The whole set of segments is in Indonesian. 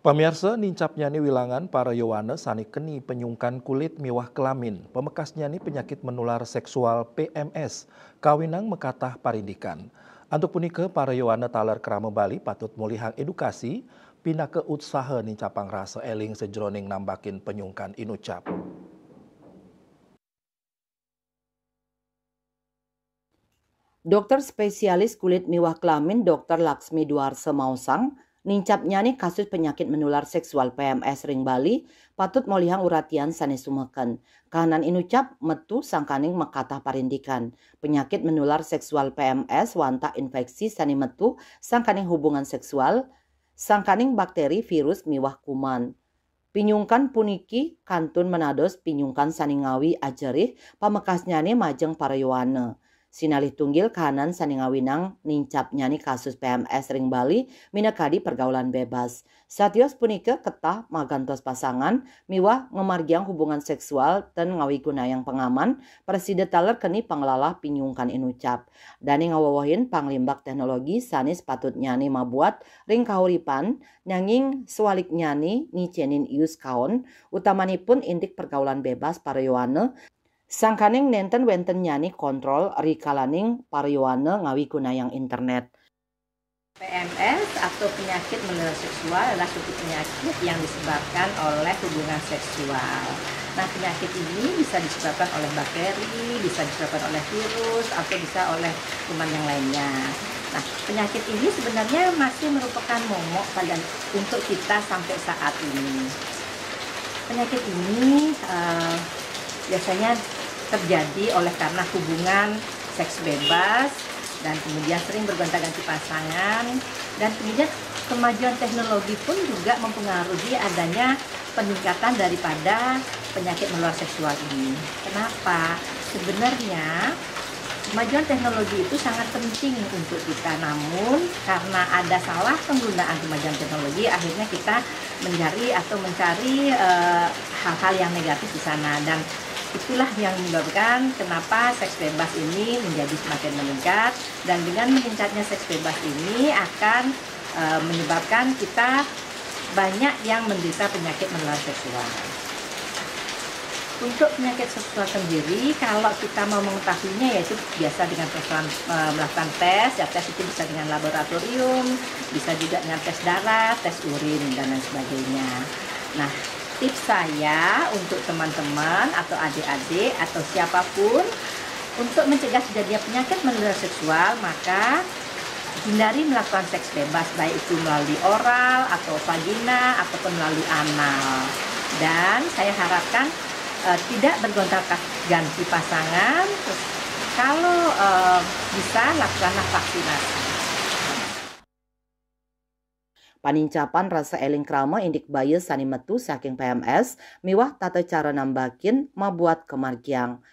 Pemirsa nincapnya ni wilangan para Yowana sani keni penyungkan kulit miwah kelamin. Pemekasnya ni penyakit menular seksual PMS. Kawinang mekatah parindikan. Antuk punika para Yowana taler kerama Bali patut mulihang edukasi pina ke usaha nincapang rasa eling sejroning nambakin penyungkan inucap. Dokter spesialis kulit miwah kelamin Dr. Laksmi Duarse Mausang nincapnya nih kasus penyakit menular seksual PMS ring Bali patut molihang uratian sanes sumeken. Kahanan inucap metu sangkaning mekatah parindikan. Penyakit menular seksual PMS wanta infeksi sani metu sangkaning hubungan seksual sangkaning bakteri virus miwah kuman. Pinyungkan puniki kantun menados pinyungkan saningawi ajerih pamekasnya nih majeng para Yowana. Sinalih tunggil kahanan saningawinang nincap nyani kasus PMS ring Bali minekadi pergaulan bebas. Satios punika ketah magantos pasangan miwah ngemargiang hubungan seksual dan ngawi gunayang pengaman presiden taler keni panglalah pinyungkan inucap. Dani ngawawahin panglimbak teknologi sanis patut nyani mabuat ring kahuripan nyanging swalik nyani nicenin ius kaon utamanipun intik pergaulan bebas para Yowana. Sangkaning nenten wenten nyani kontrol rikalaning pariowana ngawi gunayang internet. PMS atau penyakit menular seksual adalah suatu penyakit yang disebabkan oleh hubungan seksual. Nah, penyakit ini bisa disebabkan oleh bakteri, bisa disebabkan oleh virus, atau bisa oleh kuman yang lainnya. Nah, penyakit ini sebenarnya masih merupakan momok pada untuk kita sampai saat ini. Penyakit ini biasanya terjadi oleh karena hubungan seks bebas dan kemudian sering bergonta-ganti pasangan, dan kemudian kemajuan teknologi pun juga mempengaruhi adanya peningkatan daripada penyakit menular seksual ini. Kenapa? Sebenarnya kemajuan teknologi itu sangat penting untuk kita, namun karena ada salah penggunaan kemajuan teknologi, akhirnya kita mencari hal-hal yang negatif di sana, dan itulah yang menyebabkan kenapa seks bebas ini menjadi semakin meningkat, dan dengan meningkatnya seks bebas ini akan menyebabkan kita banyak yang menderita penyakit menular seksual. Untuk penyakit seksual sendiri, kalau kita mau mengetahuinya yaitu biasa dengan melakukan tes, ya tes itu bisa dengan laboratorium, bisa juga dengan tes darah, tes urin, dan lain sebagainya. Nah, tips saya untuk teman-teman atau adik-adik atau siapapun untuk mencegah terjadinya penyakit menular seksual, maka hindari melakukan seks bebas, baik itu melalui oral atau vagina ataupun melalui anal. Dan saya harapkan tidak bergonta-ganti pasangan. Terus kalau bisa lakukanlah vaksinasi. Panincapan rasa eling krama indik bayi sani metu saking PMS miwah tata cara nambakin mabuat kemargiang.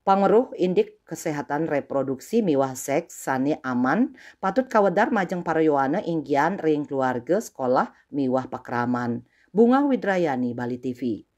Pangeruh indik kesehatan reproduksi miwah seks sani aman patut kawedar majeng para Yowana inggian ring keluarga sekolah miwah pakraman. Bunga Widrayani, Bali TV.